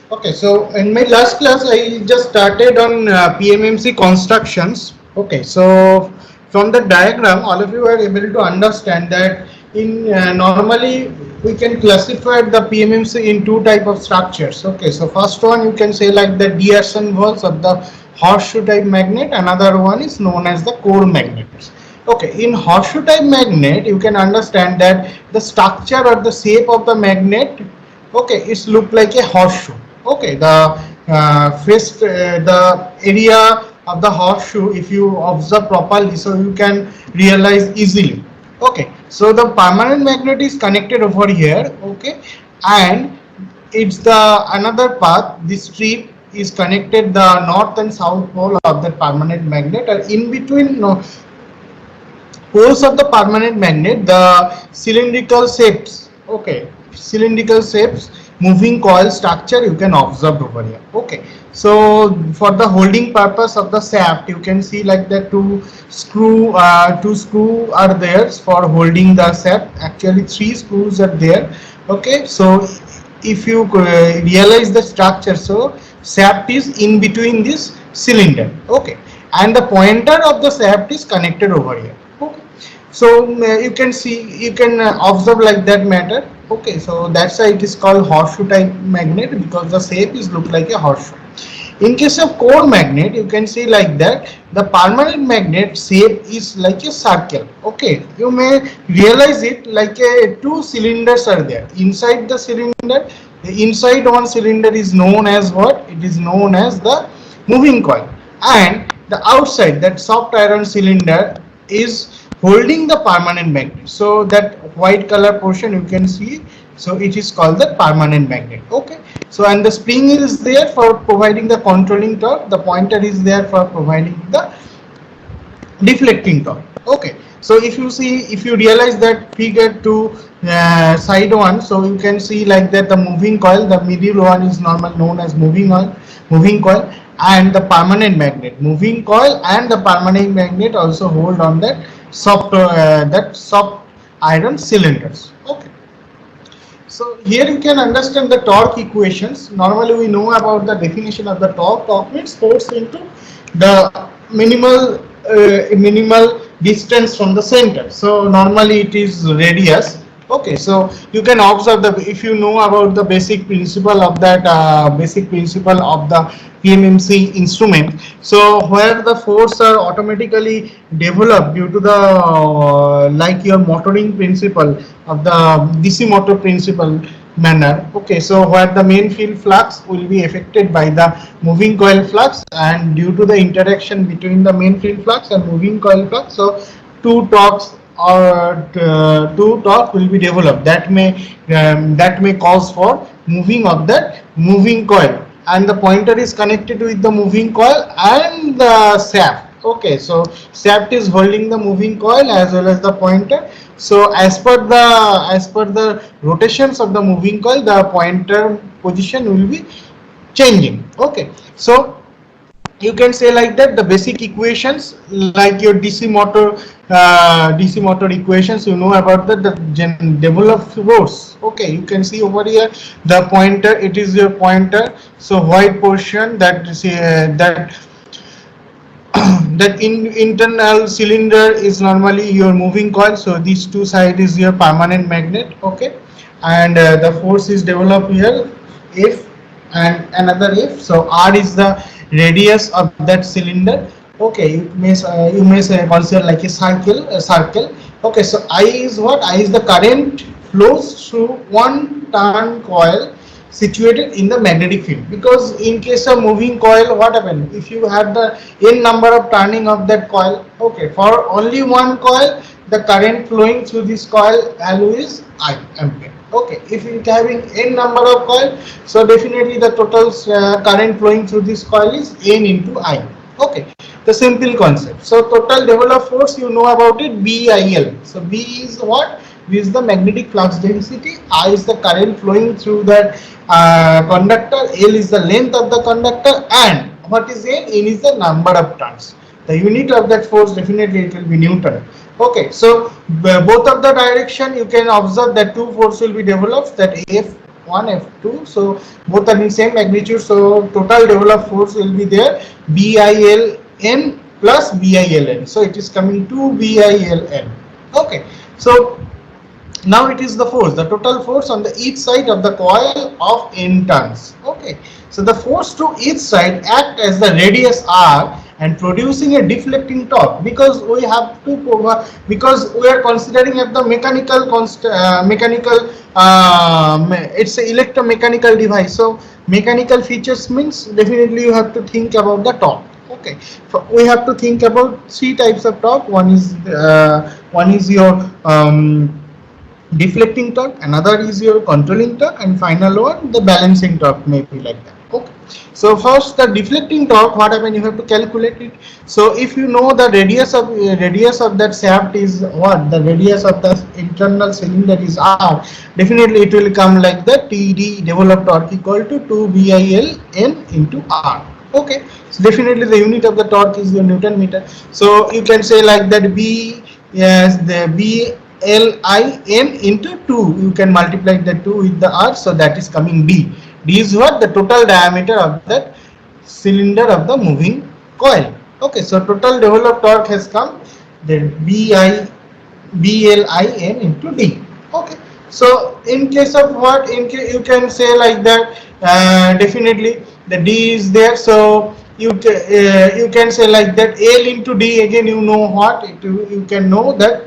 Okay, so in my last class, I just started on PMMC constructions. Okay, so from the diagram, all of you are able to understand that in normally we can classify the PMMC in two type of structures. Okay, so first one you can say like the D'Arson walls of the horseshoe type magnet. Another one is known as the core magnets. Okay, in horseshoe type magnet, you can understand that the structure or the shape of the magnet, okay, it's look like a horseshoe. Okay, the the area of the horseshoe, if you observe properly, so you can realize easily. Okay, so the permanent magnet is connected over here. Okay, and it's the another path. This strip is connected the north and south pole of the permanent magnet, and in between no, poles of the permanent magnet, the cylindrical shapes, okay, cylindrical shapes moving coil structure you can observe over here. Okay, so for the holding purpose of the shaft, you can see like the two screw are there for holding the shaft. Actually three screws are there. Okay, so if you realize the structure, so shaft is in between this cylinder. Okay, and the pointer of the shaft is connected over here. Okay, so you can see, you can observe like that matter. Okay, so that's why it is called horseshoe type magnet, because the shape is look like a horseshoe. In case of core magnet, you can see like that the permanent magnet shape is like a circle. Okay, you may realize it like a two cylinders are there inside the cylinder. The inside one cylinder is known as what? It is known as the moving coil, and the outside, that soft iron cylinder, is holding the permanent magnet. So that white color portion you can see, so it is called the permanent magnet. Okay, so and the spring is there for providing the controlling torque, the pointer is there for providing the deflecting torque. Okay, so if you see, if you realize that figure 2 side one, so you can see like that the moving coil, the middle one is normal known as moving coil, and the permanent magnet, moving coil and the permanent magnet also hold on that soft iron cylinders. Okay, so here you can understand the torque equations. Normally we know about the definition of the torque. Torque means force into the minimal distance from the center. So normally it is radius. Okay, so you can observe the, if you know about the basic principle of that basic principle of the PMMC instrument. So where the force are automatically developed due to the like your motoring principle of the DC motor principle manner. Okay, so where the main field flux will be affected by the moving coil flux, and due to the interaction between the main field flux and moving coil flux, so two torques or two torque will be developed that may cause for moving of that moving coil, and the pointer is connected with the moving coil and the shaft. Okay, so shaft is holding the moving coil as well as the pointer. So as per the rotations of the moving coil, the pointer position will be changing. Okay, so you can say like that the basic equations like your DC motor equations, you know about that, the developed force. Okay, you can see over here the pointer, it is your pointer. So white portion, that that that internal cylinder is normally your moving coil. So these two side is your permanent magnet. Okay, and the force is developed here, F and another F. So R is the radius of that cylinder. Okay, you may say consider like a circle. Okay, so I is what? I is the current flows through one turn coil situated in the magnetic field. Because in case of moving coil, what happens if you have the n number of turning of that coil? Okay, for only one coil, the current flowing through this coil value is I ampere. Okay, if it having n number of coil, so definitely the total current flowing through this coil is n into I. Okay, the simple concept. So total developed force, you know about it, BIL. So B is what? B is the magnetic flux density, I is the current flowing through that conductor, L is the length of the conductor, and what is N? N is the number of turns. The unit of that force, definitely it will be Newton. Okay, so both of the direction you can observe that two force will be developed, that F F1, F2. So both are in same magnitude. So total developed force will be there BILN plus BILN. So it is coming to BILN. Okay. So now it is the force, the total force on the each side of the coil of n turns. Okay, so the force to each side act as the radius r and producing a deflecting torque, because we have to because we are considering at the mechanical it's a electromechanical device. So mechanical features means definitely you have to think about the torque. Okay, so we have to think about three types of torque. One is your deflecting torque, another is your controlling torque, and final one the balancing torque, may be like that. Okay, so first the deflecting torque, what happen, you have to calculate it. So if you know the radius of that shaft is what, the radius of the internal cylinder is r, definitely it will come like that, Td developed torque equal to 2 BIL n into r. Okay, so definitely the unit of the torque is your Newton meter. So you can say like that, B, yes, the B LIN into 2, you can multiply the 2 with the r, so that is coming D. D is what, the total diameter of that cylinder of the moving coil. Okay, so total developed torque has come, then BLIN into D. Okay, so in case of what, in case you can say like that, definitely the D is there, so you can say like that L into D, again you know what, you can know that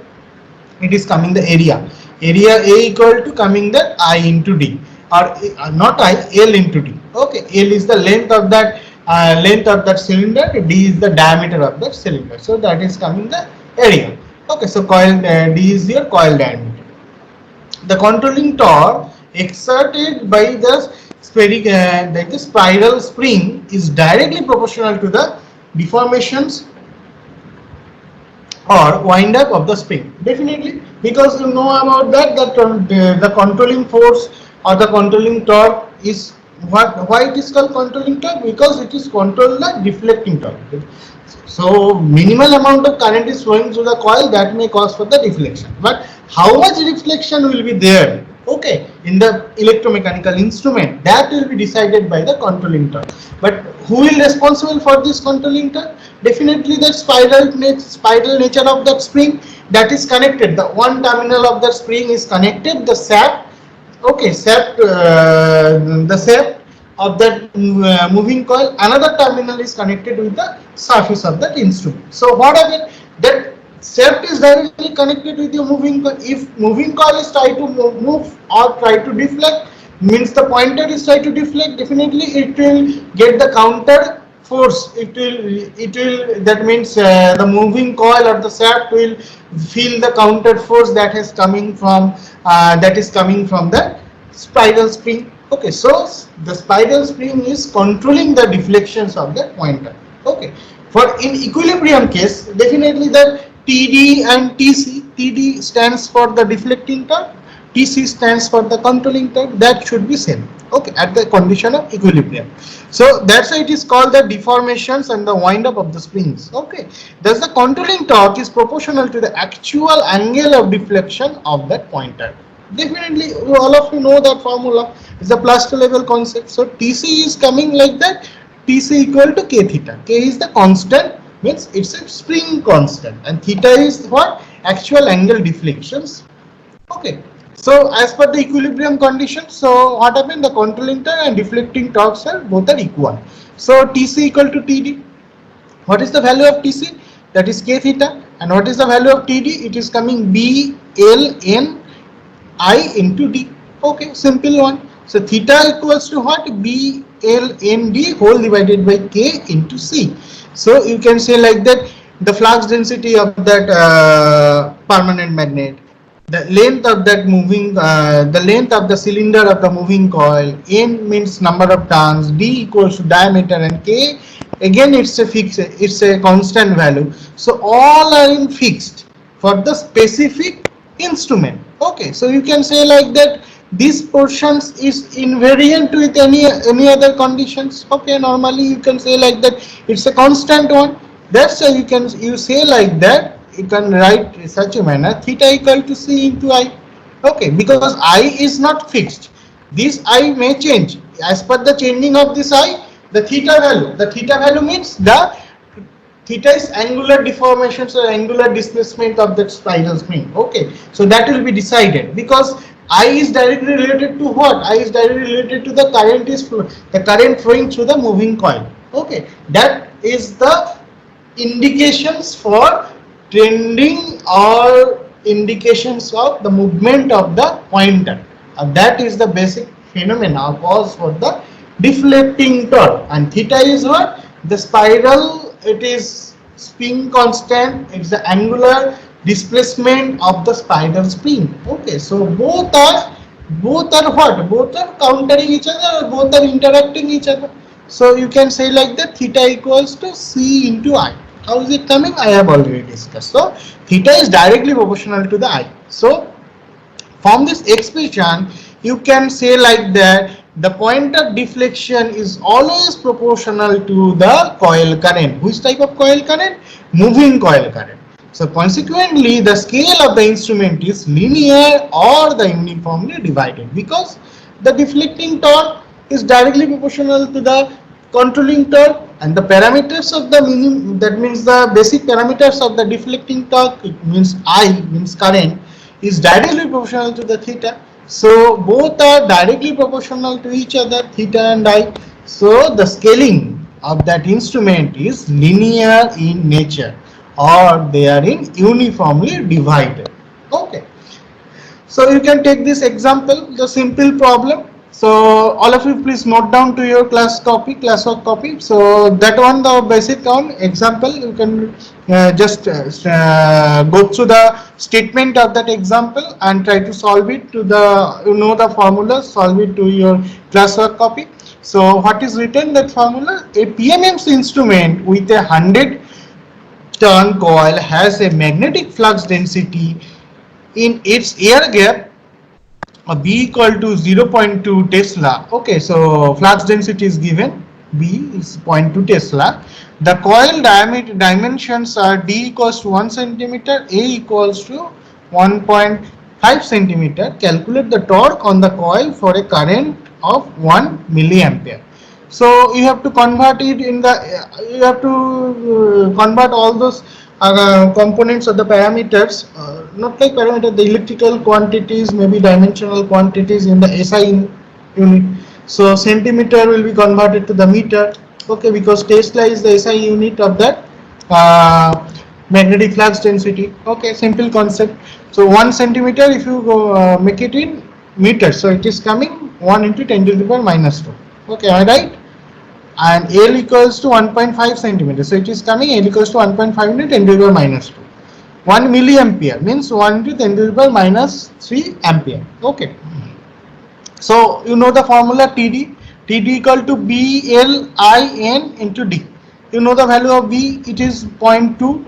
it is coming the area A equal to coming that I into D, or not I, L into D. Okay, L is the length of that cylinder, D is the diameter of that cylinder, so that is coming the area. Okay, so coil D is your coil diameter. The controlling torque exerted by the spiral spring is directly proportional to the deformations or wind up of the spring. Definitely, because you know about that, the controlling force or the controlling torque is what, why it is called controlling torque, because it is control the deflecting torque. So minimal amount of current is flowing through the coil, that may cause for the deflection, but how much deflection will be there, okay, in the electromechanical instrument, that will be decided by the controlling torque. But who will responsible for this controlling torque? Definitely the spiral nature of that spring that is connected, the one terminal of the spring is connected, the shaft, okay, the shaft of that moving coil, another terminal is connected with the surface of that instrument. So what happens, that shaft is directly connected with your moving coil. If moving coil is try to move or try to deflect, means the pointer is try to deflect, definitely it will get the counter force, it will that means the moving coil or the shaft will feel the counter force that is coming from the spiral spring. Okay, so the spiral spring is controlling the deflections of the pointer. Okay, for in equilibrium case, definitely the TD and TC, TD stands for the deflecting torque, TC stands for the controlling torque, that should be same. Okay, at the condition of equilibrium. So that's why it is called the deformations and the wind up of the springs. Okay, thus the controlling torque is proportional to the actual angle of deflection of that pointer. Definitely all of you know that formula is a Plaster level concept. So TC is coming like that, TC equal to K theta. K is the constant, means it's a spring constant, and theta is what, actual angle deflections. Okay, so as per the equilibrium condition, so what happened, the controlling torque and deflecting torques are both are equal. So TC equal to TD. What is the value of TC? That is K theta. And what is the value of TD? It is coming BLN I into D. Okay, simple one. So theta equals to what? BLND whole divided by K into C. So you can say like that, the flux density of that permanent magnet, the length of that moving, the length of the cylinder of the moving coil, N means number of turns, D equals to diameter, and K again it's a fixed, it's a constant value. So all are in fixed for the specific instrument. Okay, so you can say like that, these portions is invariant with any other conditions. Okay, normally you can say like that, it's a constant one. That's why you say like that, you can write in such a manner, theta equal to C into I. Okay, because I is not fixed. This I may change as per the changing of this I. The theta value. The theta value means the theta is angular deformations or angular displacement of that spiral spring. Okay, so that will be decided because I is directly related to what? I is directly related to the current the current flowing through the moving coil. Okay, that is the indications for trending or indications of the movement of the pointer. That is the basic phenomena cause for the deflecting torque. And theta is what? The spiral, it is spin constant, it's the angular displacement of the spiral spring. Okay, so both are what? Both are countering each other or both are interacting each other. So you can say like that theta equals to C into I. How is it coming? I have already discussed. So theta is directly proportional to the I. So from this expression, you can say like that the point of deflection is always proportional to the coil current. Which type of coil current? Moving coil current. So consequently, the scale of the instrument is linear or the uniformly divided because the deflecting torque is directly proportional to the controlling torque, and the parameters of the minimum, that means the basic parameters of the deflecting torque, it means I, means current, is directly proportional to the theta. So both are directly proportional to each other, theta and I. So the scaling of that instrument is linear in nature or they are in uniformly divided. Okay. So you can take this example, the simple problem. So all of you please note down to your classwork copy. So that one, the basic one example, you can just go through the statement of that example and try to solve it to the, the formula, solve it to your classwork copy. So what is written that formula? A PMMC instrument with a 100-turn coil has a magnetic flux density in its air gap B equal to 0.2 Tesla. Okay, so flux density is given, B is 0.2 Tesla. The coil diameter dimensions are D equals to 1 centimeter, A equals to 1.5 centimeter. Calculate the torque on the coil for a current of 1 milliampere. So you have to convert it in the, you have to convert all those components of the parameters, not like parameter, the electrical quantities, maybe dimensional quantities in the SI unit. So centimeter will be converted to the meter. Okay, because Tesla is the SI unit of that magnetic flux density. Okay, simple concept. So 1 centimeter, if you go make it in meters, so it is coming 1 into 10 to the power minus 2. Okay, am I right? And L equals to 1.5 centimeter. So it is coming L equals to 1.5 into 10 to the power minus 2. 1 milliampere means 1 into 10 to the power minus 3 ampere. Okay. So you know the formula TD. TD equal to BLIN into D. You know the value of B, it is 0.2.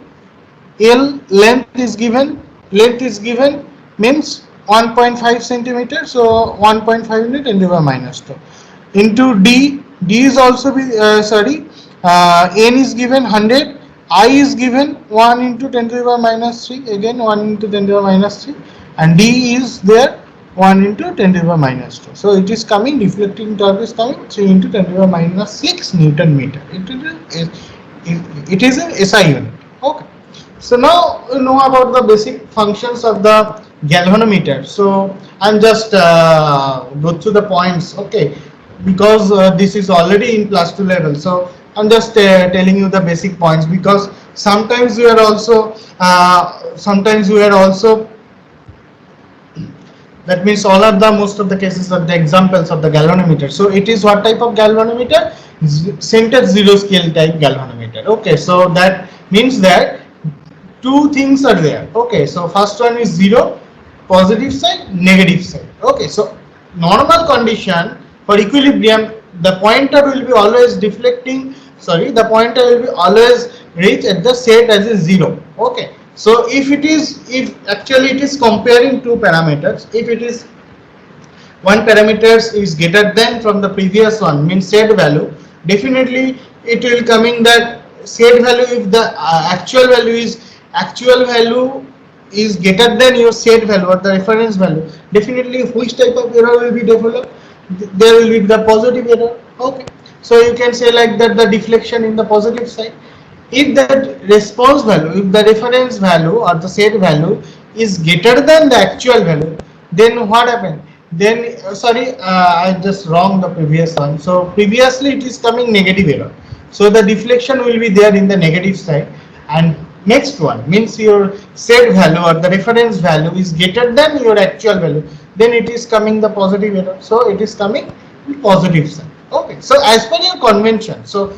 L length is given. Length is given means 1.5 centimeter. So 1.5 into 10 to the power minus 2 into D. D is also be N is given 100, I is given 1 into 10 to the power minus 3, again 1 into 10 to the power minus 3, and D is there 1 into 10 to the power minus 2. So it is coming, deflecting torque is coming 3 into 10 to the power minus 6 Newton meter. It is an SI unit. Okay. So now you know about the basic functions of the galvanometer. So I'm just go through the points. Okay, because this is already in plus 2 level, so I'm just telling you the basic points, because sometimes we are also that means all of the most of the cases of the examples of the galvanometer. So it is what type of galvanometer? Center zero scale type galvanometer. Okay, so that means that two things are there. Okay, so first one is zero, positive side, negative side. Okay, so normal condition for equilibrium, the pointer will be always deflecting, the pointer will be always reach at the set as a 0. Okay, so if actually it is comparing two parameters, if it is one parameters is greater than from the previous one, means set value, definitely it will coming that set value, if the actual value is greater than your set value or the reference value, definitely which type of error will be developed? there will be the positive error. Okay, so you can say like that the deflection in the positive side. If that response value, if the reference value or the set value is greater than the actual value, then what happened? Then sorry, I just wrong the previous one. So previously it is coming negative error. So the deflection will be there in the negative side, and next one means your set value or the reference value is greater than your actual value, then it is coming the positive error. So it is coming positive side. Okay, so as per your convention, so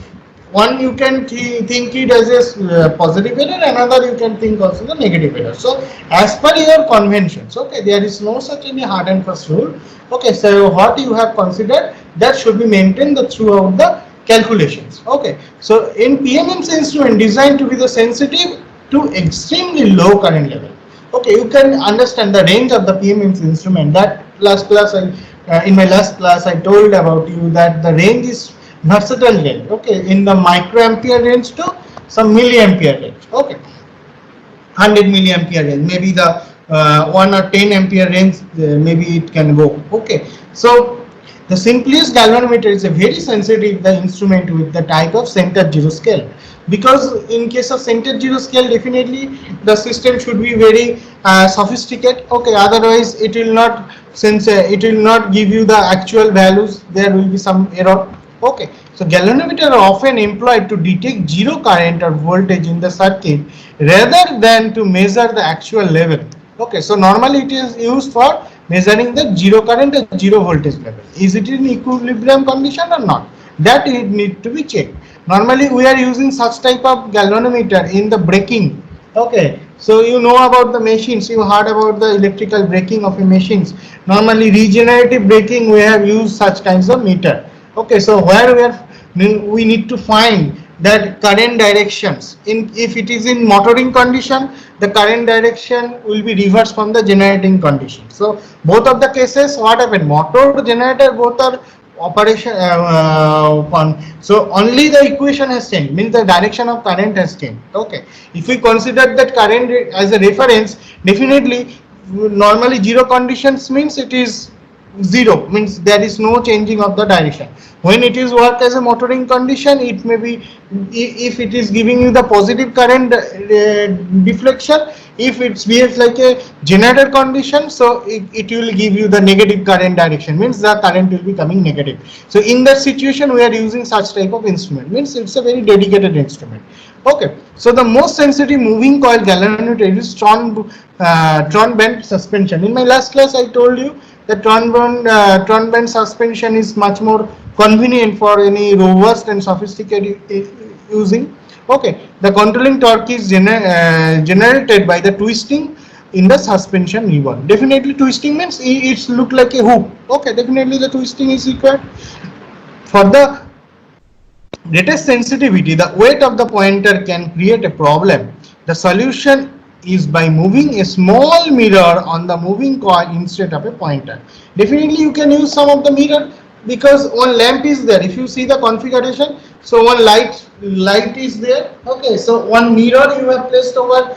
one you can think it as a positive error, another you can think also the negative error. So as per your conventions, okay, there is no such any hard and fast rule. Okay, so what you have considered, that should be maintained throughout the calculations. Okay, so in PMMC instrument designed to be the sensitive to extremely low current level. Okay, you can understand the range of the PMMC instrument. That last class in my last class I told about you that the range is versatile range. Okay, in the microampere range to some milliampere range. Okay, 100 milliampere range, maybe the 1 or 10 ampere range, maybe it can go. Okay, so the simplest galvanometer is a very sensitive the instrument with the type of center zero scale, because in case of center zero scale definitely the system should be very sophisticated. Okay, otherwise it will not, since it will not give you the actual values, there will be some error. Okay, so galvanometer are often employed to detect zero current or voltage in the circuit rather than to measure the actual level. Okay, so normally it is used for measuring the zero current and zero voltage level. Is it in equilibrium condition or not? That it need to be checked. Normally we are using such type of galvanometer in the braking. Okay, so you know about the machines, you heard about the electrical braking of the machines. Normally regenerative braking we have used such kinds of meter. Okay, so where we need to find that current directions. In if it is in motoring condition, the current direction will be reversed from the generating condition. So both of the cases, what happened? Motor generator both are operation so only the equation has changed, means the direction of current has changed. Okay, if we consider that current as a reference, definitely normally zero conditions means it is zero, means there is no changing of the direction. When it is work as a motoring condition, it may be, if it is giving you the positive current deflection, if it behaves like a generator condition, so it will give you the negative current direction, means the current will be coming negative. So in that situation we are using such type of instrument, means it's a very dedicated instrument. Okay, so the most sensitive moving coil galvanometer is Tron band suspension. In my last class I told you the Tron band suspension is much more convenient for any robust and sophisticated using. Okay, the controlling torque is generated by the twisting in the suspension ribbon. Definitely twisting means it's look like a hoop. Okay, definitely the twisting is required. For the greatest sensitivity, the weight of the pointer can create a problem. The solution is by moving a small mirror on the moving coil instead of a pointer. Definitely you can use some of the mirror, because one lamp is there. If you see the configuration, so one light is there. Okay, so one mirror you have placed over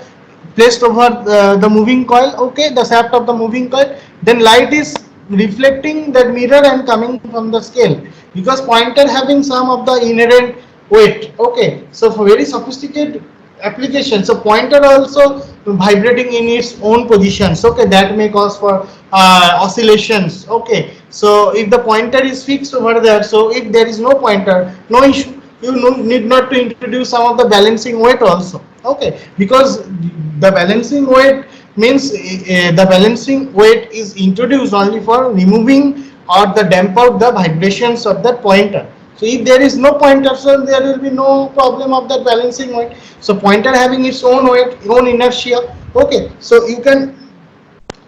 the moving coil. Okay, the shaft of the moving coil, then light is reflecting that mirror and coming from the scale, because pointer having some of the inherent weight. Okay, so for very sophisticated application, so pointer also vibrating in its own positions. Okay, that may cause for oscillations. Okay, so if the pointer is fixed over there, so if there is no pointer, no issue, you need not to introduce some of the balancing weight also. Okay, because the balancing weight means the balancing weight is introduced only for removing or the damp out the vibrations of that pointer. So if there is no pointer, so there will be no problem of that balancing weight. So pointer having its own weight, own inertia. Okay, so you can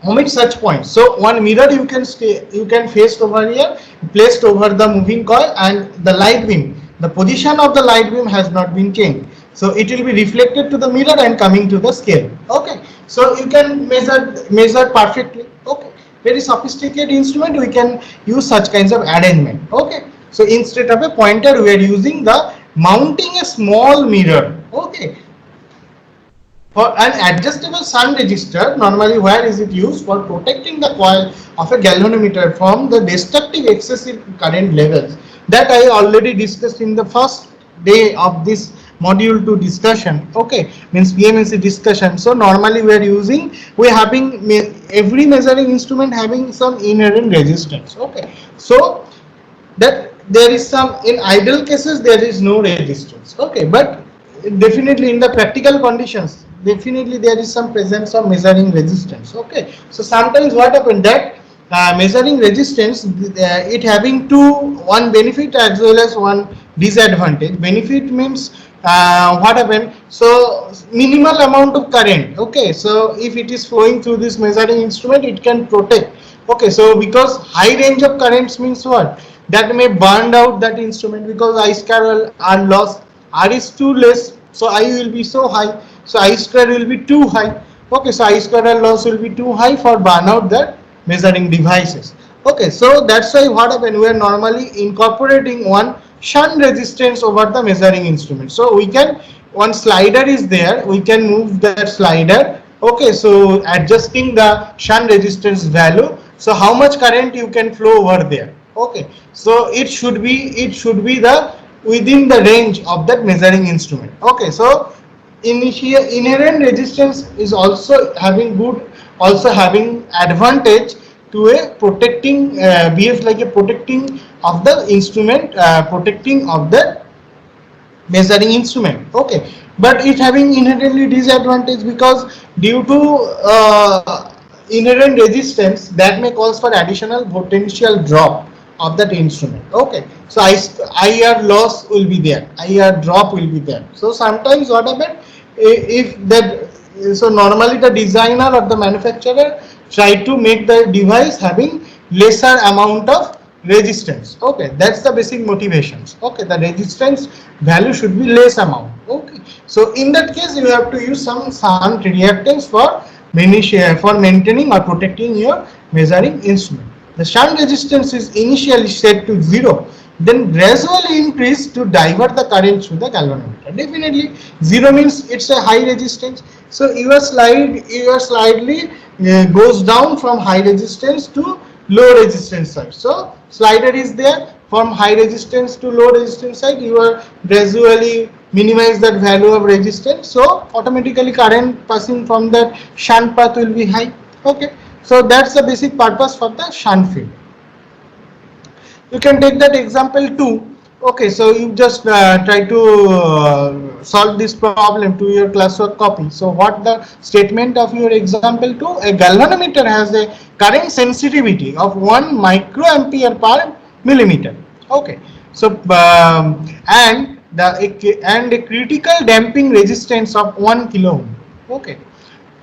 omit such points. So one mirror you can face over here, placed over the moving coil, and the light beam, the position of the light beam has not been changed, so it will be reflected to the mirror and coming to the scale. Okay, so you can measure perfectly. Okay, very sophisticated instrument, we can use such kinds of arrangement. Okay, so instead of a pointer we are using the mounting a small mirror. Okay, For an adjustable shunt resistor, normally where is it used? For protecting the coil of a galvanometer from the destructive excessive current levels that I already discussed in the first day of this module 2 discussion. Okay, means PMSC discussion. So normally we are having every measuring instrument having some inherent resistance. Okay, so that there is some, in ideal cases there is no resistance. Okay, but definitely in the practical conditions definitely there is some presence of measuring resistance. Okay, so sometimes what happens that measuring resistance, it having one benefit as well as one disadvantage. Benefit means what happened, so minimal amount of current. Okay, so if it is flowing through this measuring instrument, it can protect. Okay, so because high range of currents means what, that may burn out that instrument, because I square are lost, R is too less, so I will be so high, so I square will be too high. Okay, so I square loss will be too high for burn out that measuring devices. Okay, so that's why what happen, we are normally incorporating one shunt resistance over the measuring instrument. So we can, one slider is there, we can move that slider. Okay, so adjusting the shunt resistance value, so how much current you can flow over there. Okay, so it should be the within the range of that measuring instrument. Okay, so initial inherent resistance is also having advantage to a protecting, behaves like a protecting of the instrument, protecting of the measuring instrument. Okay, but it having inherently disadvantage, because due to inherent resistance that may cause for additional potential drop of that instrument. Okay, so IR loss will be there, IR drop will be there. So sometimes what happen, if that, so normally the designer or the manufacturer try to make the device having lesser amount of resistance. Okay, that's the basic motivations. Okay, the resistance value should be less amount. Okay, so in that case you have to use some shunt reactance for maintaining or protecting your measuring instrument. The shunt resistance is initially set to 0, then gradually increase to divert the current through the galvanometer. Definitely 0 means it's a high resistance, so your slightly goes down from high resistance to low resistance side. So slider is there, from high resistance to low resistance side you are gradually minimize that value of resistance, so automatically current passing from that shunt path will be high. Okay, so that's the basic purpose for the shunt field. You can take that example 2. Okay, so you just try to solve this problem to your classwork copy. So what the statement of your example 2, a galvanometer has a current sensitivity of 1 microampere per millimeter. Okay, so and a critical damping resistance of 1 kilo ohm. Okay,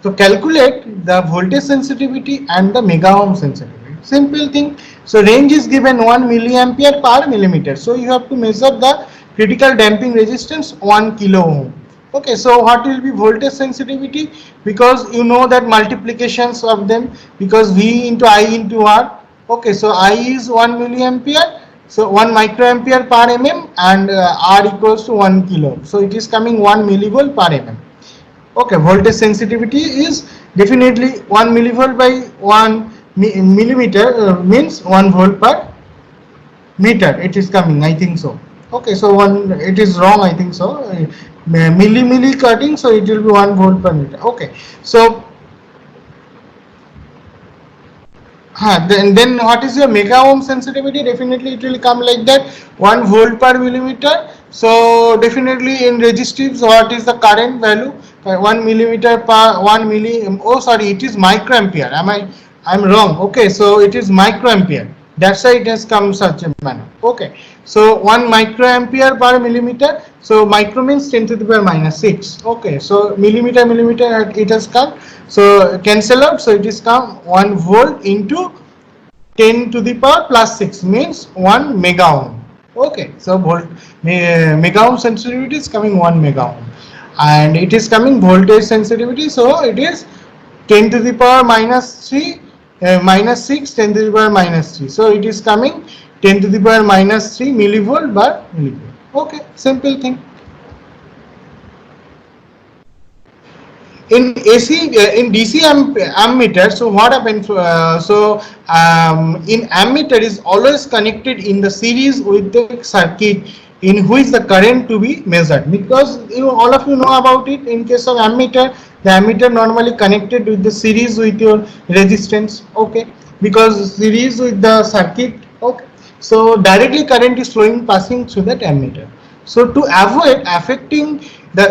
so calculate the voltage sensitivity and the mega ohm sensitivity. Simple thing. So range is given 1 milliampere per millimeter. So you have to measure the critical damping resistance 1 kilo ohm. Okay, so what will be voltage sensitivity? Because you know that multiplications of them, because V into I into R. Okay, so I is 1 milliampere, so 1 microampere per mm, and R equals to 1 kilo. So it is coming 1 millivolt per mm. Okay, voltage sensitivity is definitely 1 millivolt by 1 millimeter means 1 volt per meter. It is coming, I think so. Okay, so it is wrong, I think so. Milli cutting, so it will be 1 volt per meter. Okay, so then what is your mega ohm sensitivity? Definitely it will come like that, 1 volt per millimeter. So definitely in resistives, what is the current value? 1 millimeter per 1 milli. Oh, sorry, it is microampere. I'm wrong. Okay, so it is microampere. That's why it has come such a manner. Okay, so 1 microampere per millimeter. So micro means 10 to the power minus 6. Okay, so millimeter it has come. So cancel out. So it is come 1 volt into 10 to the power plus 6 means 1 mega ohm. Okay, so mega ohm sensitivity is coming 1 mega ohm, and it is coming voltage sensitivity. So it is 10 to the power minus 3 minus 6 10 to the power minus 3. So it is coming 10 to the power minus 3 millivolt per millivolt. Okay, simple thing. In AC, in DC ammeter, so what happens, in ammeter is always connected in the series with the circuit in which the current to be measured, because you all of you know about it. In case of ammeter, the ammeter normally connected with the series with your resistance, okay, because series with the circuit, okay, so directly current is flowing passing through that ammeter. So to avoid affecting the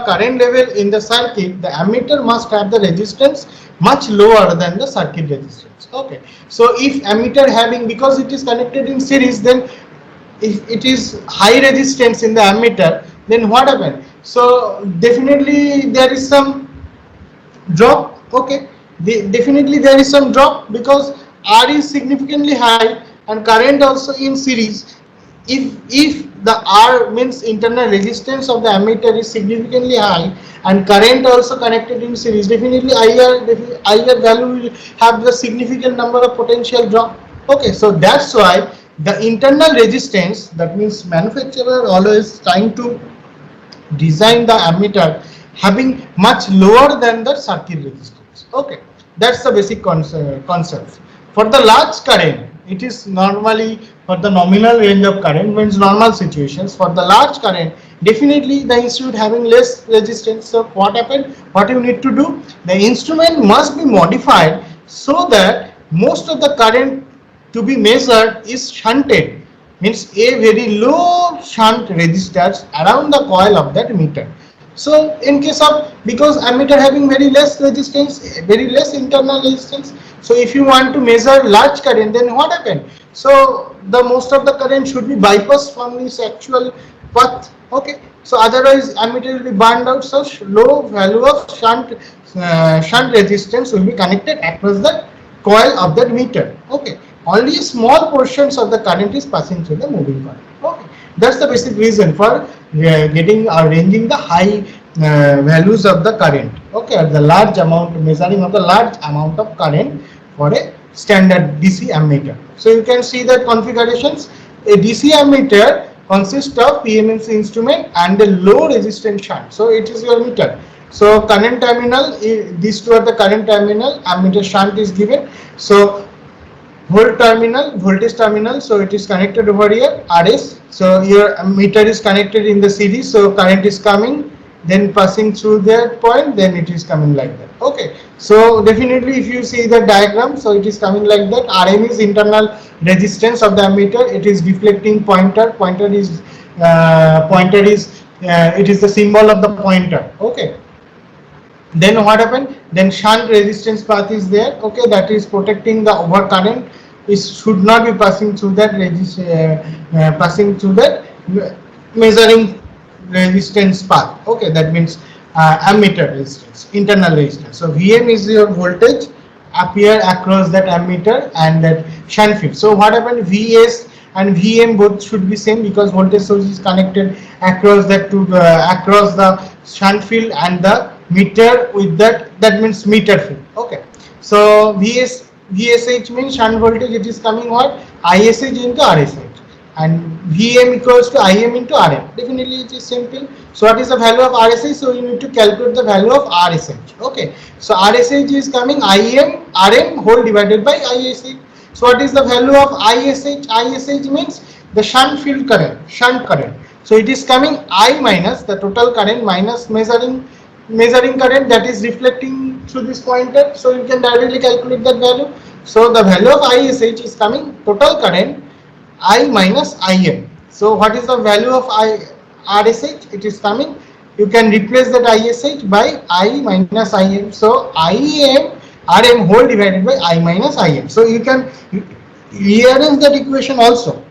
current level in the circuit, the ammeter must have the resistance much lower than the circuit resistance. Okay. So if ammeter having, because it is connected in series, then if it is high resistance in the ammeter, then what happen? So definitely there is some drop. Okay, definitely there is some drop because R is significantly high and current also in series. If the R means internal resistance of the ammeter is significantly high and current also connected in series, definitely IR value will have the significant number of potential drop. Okay, so that's why the internal resistance, that means manufacturer always trying to design the ammeter having much lower than the circuit resistance. Okay, that's the basic concept. For the large current, it is normally for the nominal range of current, means normal situations. For the large current, definitely the instrument having less resistance. So what happened? What you need to do? The instrument must be modified so that most of the current to be measured is shunted, means a very low shunt resistors around the coil of that meter. So in case of, because ammeter having very less resistance, very less internal resistance, so if you want to measure large current, then what happen? So the most of the current should be bypassed from this actual path. Okay, so otherwise ammeter will be burned out. So low value of shunt resistance will be connected across the coil of that meter. Okay, only small portions of the current is passing through the moving coil. Okay, that's the basic reason for getting or ranging the high values of the current. Okay, or the large amount, measuring of the large amount of current for a standard DC ammeter. So you can see that configurations. A DC ammeter consists of PMMC instrument and a low resistance shunt. So it is your meter. So current terminal, these two are the current terminal, ammeter shunt is given. So voltage terminal, so it is connected over here, RS. So your meter is connected in the series, so current is coming, then passing through that point, then it is coming like that. Okay, so definitely if you see the diagram, so it is coming like that. RM is internal resistance of the ammeter, it is deflecting pointer, it is the symbol of the pointer. Okay, then what happened? Then shunt resistance path is there. Okay, that is protecting the overcurrent. It should not be passing through that measuring resistance path. Okay, that means ammeter resistance, internal resistance. So Vm is your voltage appear across that ammeter and that shunt field. So what happened? Vs and Vm both should be same because voltage source is connected across that to across the shunt field and the meter with that means meter field. Okay, so VSH means shunt voltage, it is coming what? ISH into RSH, and Vm equals to Im into Rm. Definitely it is simple. So what is the value of RSH? So you need to calculate the value of RSH. Okay, so RSH is coming Im Rm whole divided by ISH. So what is the value of ISH? ISH means the shunt field current, shunt current. So it is coming I minus the total current minus measuring current that is reflecting through this pointer. So you can directly calculate that value. So the value of ISH is coming total current I minus Im. So what is the value of RSH? It is coming, you can replace that ISH by I minus Im. So Im Rm whole divided by I minus Im. So you can rearrange that equation also.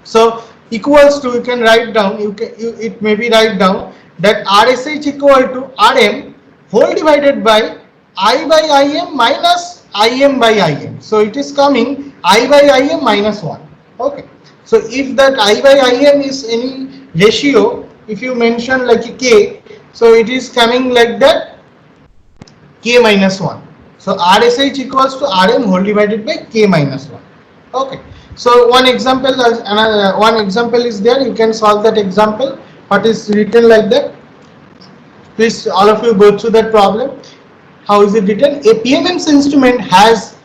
So equals to, you can write down, it may be write down that RSH equal to Rm whole divided by I by Im minus Im by Im. So it is coming I by Im minus 1. Okay. So if that I by Im is any ratio, if you mention like a K, so it is coming like that K minus 1. So RSH equals to Rm whole divided by K minus 1. Okay. So one example is there. You can solve that example. What is written like that? Please, all of you go through that problem. How is it written? A PMMC instrument has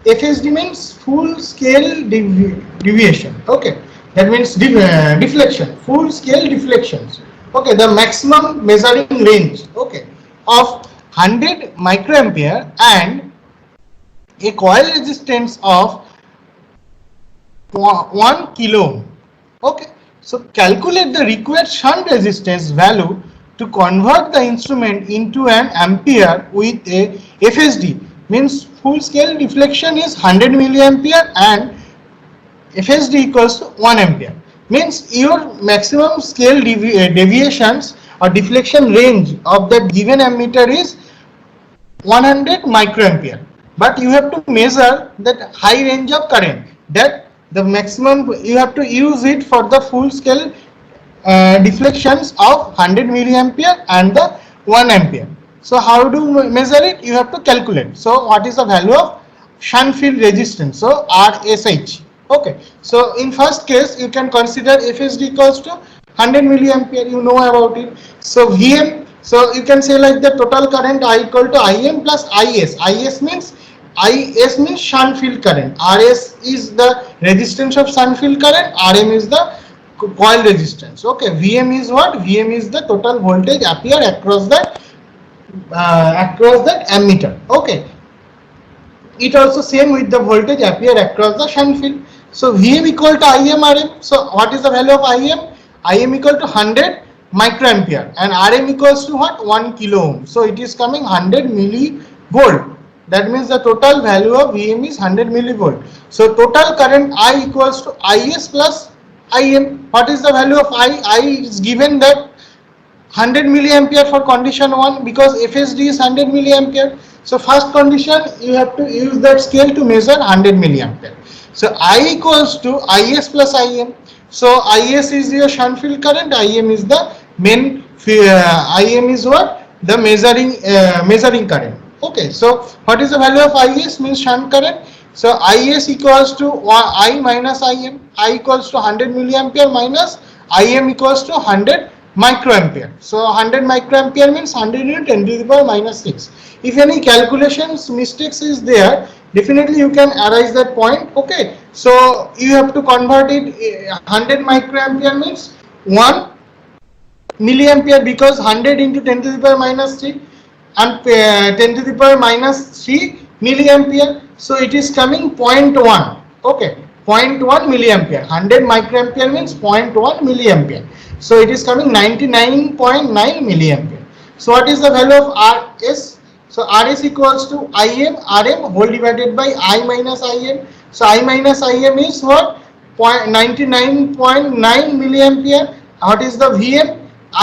FSD means full scale deviation. Okay, that means deflection, full scale deflections. Okay, the maximum measuring range. Okay, of 100 microampere and a coil resistance of 1 kilo ohm. Okay, so calculate the required shunt resistance value to convert the instrument into an ampere with a FSD. Means full scale deflection is 100 milliampere and FSD equals to 1 ampere. Means your maximum scale deviations or deflection range of that given ammeter is 100 microampere, but you have to measure that high range of current, that the maximum you have to use it for the full scale deflections of 100 milliampere and the 1 ampere. So how do you measure it? You have to calculate. So what is the value of shunt field resistance? So RSH. Okay, so in first case you can consider FSD equals to 100 milliampere, you know about it. So VM, so you can say like the total current I equal to IM plus IS. IS means shunt field current. RS is the resistance of shunt field current. RM is the coil resistance. Okay, VM is what? VM is the total voltage appear across that ammeter. Okay, it also same with the voltage appear across the shunt field. So VM equal to IM RM. So what is the value of IM? IM equal to 100 microampere and RM equals to what? 1 kilo ohm. So it is coming 100 millivolt. That means the total value of VM is 100 millivolt. So total current I equals to IS plus IM. What is the value of I? I is given that 100 milliampere for condition 1 because FSD is 100 milliampere. So first condition you have to use that scale to measure 100 milliampere. So I equals to IS plus IM. So IS is your shunt field current, IM is the main IM is what? The measuring current. Okay, so what is the value of IS? Means shunt current. So IS equals to I minus IM. I equals to 100 milliampere minus IM equals to 100 microampere. So 100 microampere means 100 into 10 to the power minus 6. If any calculations mistakes is there, definitely you can arise that point. Okay, so you have to convert it. 100 microampere means 1 milliampere because 100 into 10 to the power minus 3 and 10 to the power minus 3 milliampere. So it is coming 0.1. Okay, 0.1 milliampere. 100 microampere means 0.1 milliampere. So it is coming 99.9 milliampere. So what is the value of RS? So RS equals to IM RM whole divided by I minus IM. So I minus IM is what? 99.9 milliampere. What is the VM?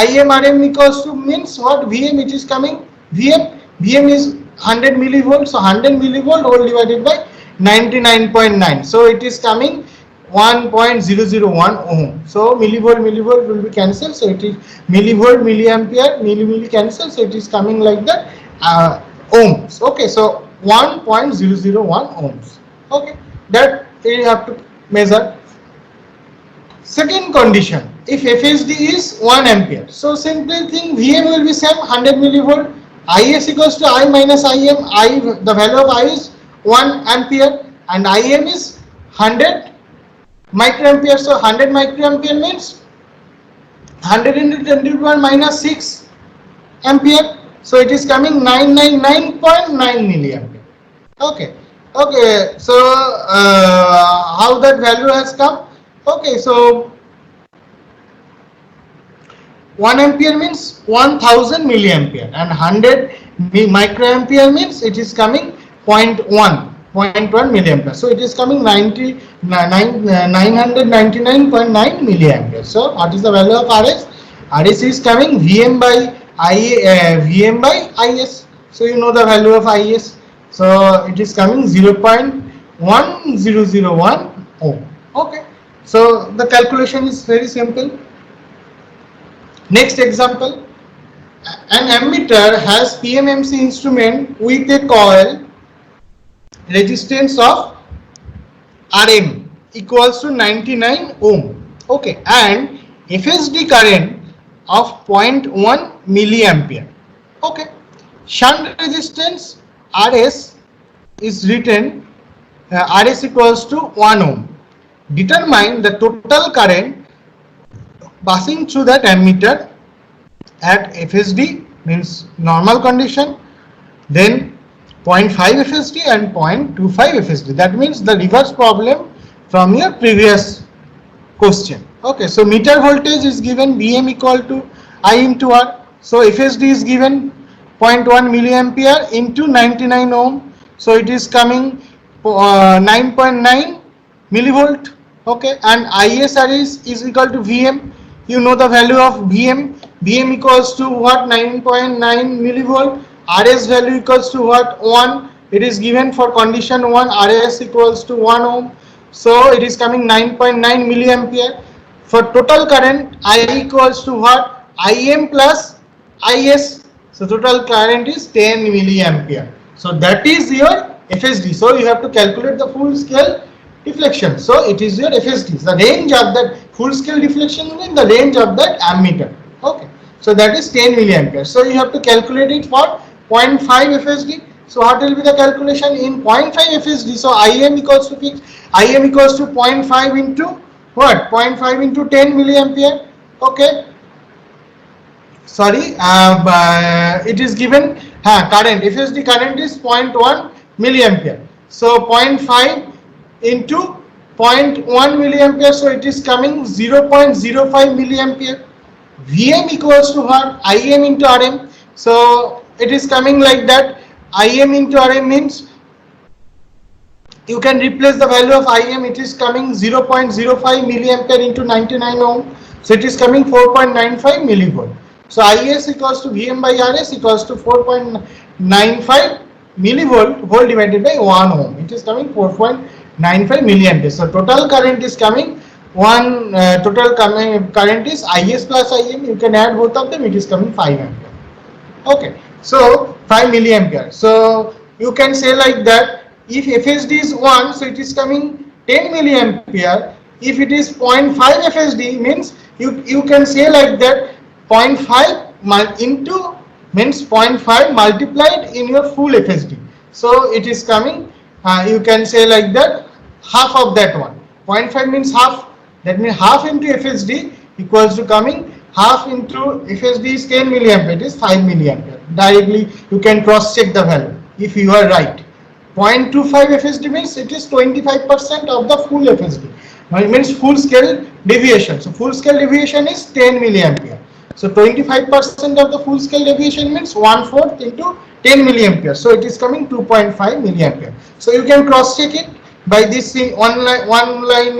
IM RM equals to means what? VM, it is coming VM is 100 millivolts. So 100 millivolt whole divided by 99.9. So it is coming 1.001 ohm. So millivolt will be cancelled. So it is millivolt, milliampere, milli cancel. So it is coming like that. Ohms. Okay, so 1.001 ohms. Okay, that you have to measure. Second condition, if FSD is 1 ampere, so simply think VM will be same 100 millivolt. IS equals to I minus IM. The value of I is 1 ampere and IM is 100 microampere. So 100 microampere means 100 into 10 to the power minus 6 ampere. So it is coming 999.9 milliampere. Okay, so how that value has come? Okay, so 1 ampere means 1000 milliampere and 100 microampere means it is coming 0.1 milliampere. So it is coming 999.9 milliampere. So what is the value of RS? RS is coming VM by IS. So you know the value of IS. So it is coming 0.1001 ohm. Okay. So the calculation is very simple. Next example. An ammeter has PMMC instrument with a coil resistance of RM equals to 99 ohm. Okay, and FSD current of 0.1 milliampere. Okay, shunt resistance RS is written RS equals to 1 ohm. Determine the total current passing through that ammeter at FSD, means normal condition, then 0.5 FSD and 0.25 FSD. That means the reverse problem from your previous question. Okay, so meter voltage is given Vm equal to I into R. So FSD is given 0.1 milliampere into 99 ohm. So it is coming 9.9 millivolt. Okay, and ISR is equal to Vm. You know the value of Vm. Vm equals to what? 9.9 millivolt. RS value equals to what? 1. It is given for condition 1. RS equals to 1 ohm. So it is coming 9.9 milliampere. For total current, I equals to what? Im plus Is. So total current is 10 milliampere. So that is your FSD. So you have to calculate the full scale deflection. So it is your FSD. The range of that full scale deflection in the range of that ammeter. Okay. So that is 10 milliampere. So you have to calculate it for 0.5 FSD. So what will be the calculation in 0.5 FSD? So Im equals to fixed. Im equals to 0.5 into what? 0.5 into 10 milliampere. Okay. Sorry, it is given current. FSD current is 0.1 milliampere. So 0.5 into 0.1 milliampere. So it is coming 0.05 milliampere. Vm equals to what? Im into Rm. So it is coming like that. Im into Rm means you can replace the value of Im. It is coming 0.05 milliampere into 99 ohm. So it is coming 4.95 millivolt. So Is equals to Vm by Rs equals to 4.95 millivolt whole divided by 1 ohm. It is coming 4.95 milliampere. So total current is coming total current is Is plus Im. You can add both of them. It is coming 5 ampere. Okay. So 5 milliampere. So you can say like that. If FSD is 1, so it is coming 10 milliampere. If it is 0.5 FSD, means you can say like that 0.5 into means 0.5 multiplied in your full FSD. So it is coming, you can say like that, half of that one. 0.5 means half. That means half into FSD equals to coming half into FSD is 10 milliampere. It is 5 milliampere. Directly you can cross check the value if you are right. 0.25 FSD means it is 25% of the full FSD. It means full scale deviation. So full scale deviation is 10 milliampere. So 25% of the full scale deviation means 1/4 into 10 milliampere. So it is coming 2.5 milliampere. So you can cross check it by this thing one line.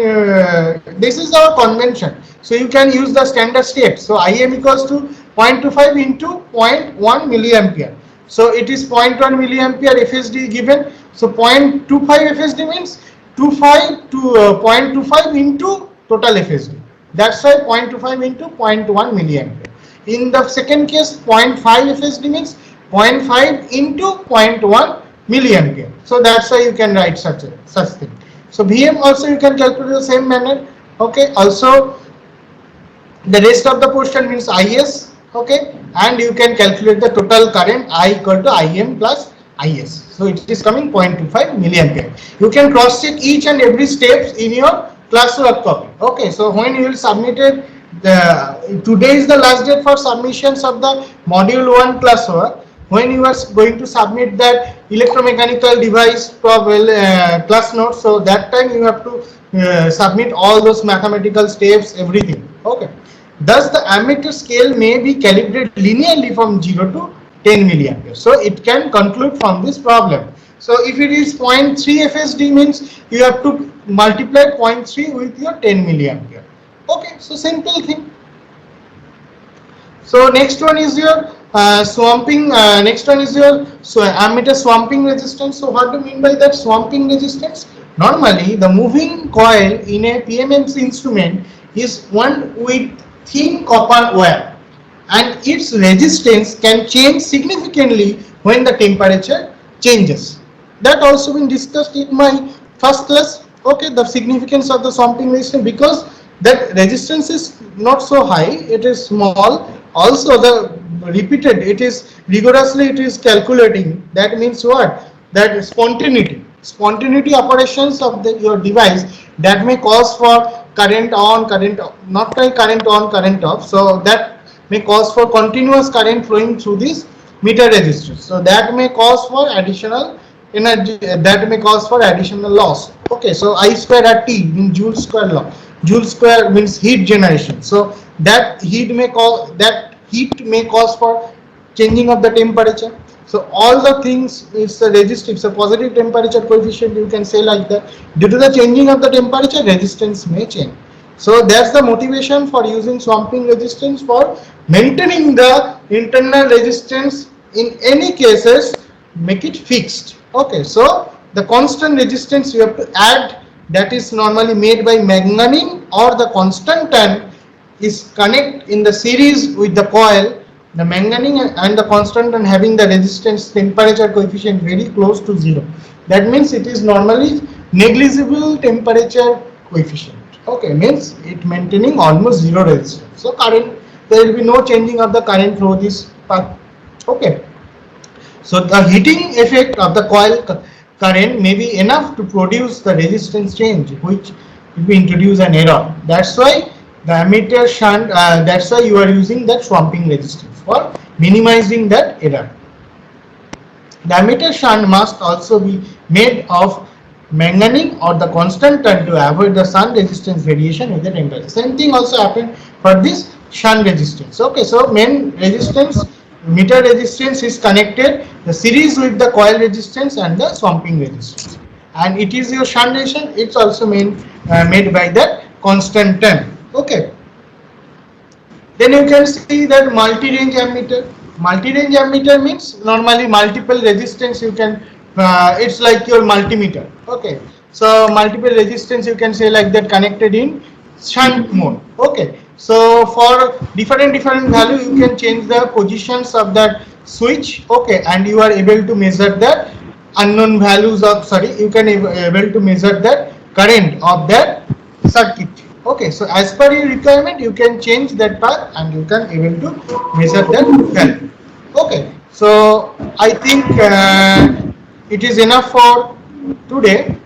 This is our convention. So you can use the standard state. So Im equals to 0.25 into 0.1 milliampere. So it is 0.1 milliampere FSD given. So 0.25 FSD means 0.25 into total FSD. That's why 0.25 into 0.1 milliampere. In the second case, 0.5 FSD means 0.5 into 0.1 milliampere. So that's why you can write such thing. So Vm also you can calculate the same manner. Okay. Also, the rest of the portion means Is. Okay, and you can calculate the total current I equal to Im plus Is. So it is coming 0.25 milliampere. You can cross check each and every steps in your classwork copy. Okay, so when you will submit it, today is the last date for submissions of the module 1 classwork. When you are going to submit that electromechanical device class notes, so that time you have to submit all those mathematical steps, everything. Okay. Thus, the ammeter scale may be calibrated linearly from 0 to 10 milliampere. So it can conclude from this problem. So if it is 0.3 FSD means you have to multiply 0.3 with your 10 milliampere. Okay, so simple thing. So next one is your swamping. Next one is your ammeter swamping resistance. So what do you mean by that swamping resistance? Normally, the moving coil in a PMMC instrument is one with thin copper wire, and its resistance can change significantly when the temperature changes. That also been discussed in my first class. Okay, the significance of the swamping resistance, because that resistance is not so high, it is small. Also, repeated, it is rigorously, it is calculating. That means what? That spontaneity operations of your device, that may cause for current on, current off, not like current on, current off. So that may cause for continuous current flowing through this meter resistors. So that may cause for additional energy, that may cause for additional loss. Okay, so I square at T in Joule square law. Joule square means heat generation. So that heat may cause for changing of the temperature. So all the things is a resistive, so positive temperature coefficient, you can say like that. Due to the changing of the temperature, resistance may change. So that's the motivation for using swamping resistance, for maintaining the internal resistance. In any cases, make it fixed. Okay, so the constant resistance you have to add, that is normally made by manganese or the constant tan, is connect in the series with the coil. The manganese and the constant and having the resistance temperature coefficient very close to 0. That means it is normally negligible temperature coefficient. Okay, means it maintaining almost 0 resistance. So current, there will be no changing of the current through this path. Okay. So the heating effect of the coil current may be enough to produce the resistance change, which will be introduce an error. That's why the ammeter shunt, that's why you are using that swamping resistance for minimizing that error. The ammeter shunt must also be made of manganese or the constant tan to avoid the shunt resistance variation with the temperature. Same thing also happened for this shunt resistance. Okay, so main resistance, meter resistance is connected the series with the coil resistance and the swamping resistance, and it is your shunt resistance. It's also made by that constant tan. Okay. Then you can see that multi-range ammeter. Multi-range ammeter means normally multiple resistance you can, it's like your multimeter. Okay, so multiple resistance you can say like that connected in shunt mode. Okay, so for different value you can change the positions of that switch. Okay, and you are able to measure the unknown values of, sorry, you can able to measure the current of that circuit. Okay, so as per your requirement you can change that path and you can able to measure that value. Okay, so I think it is enough for today.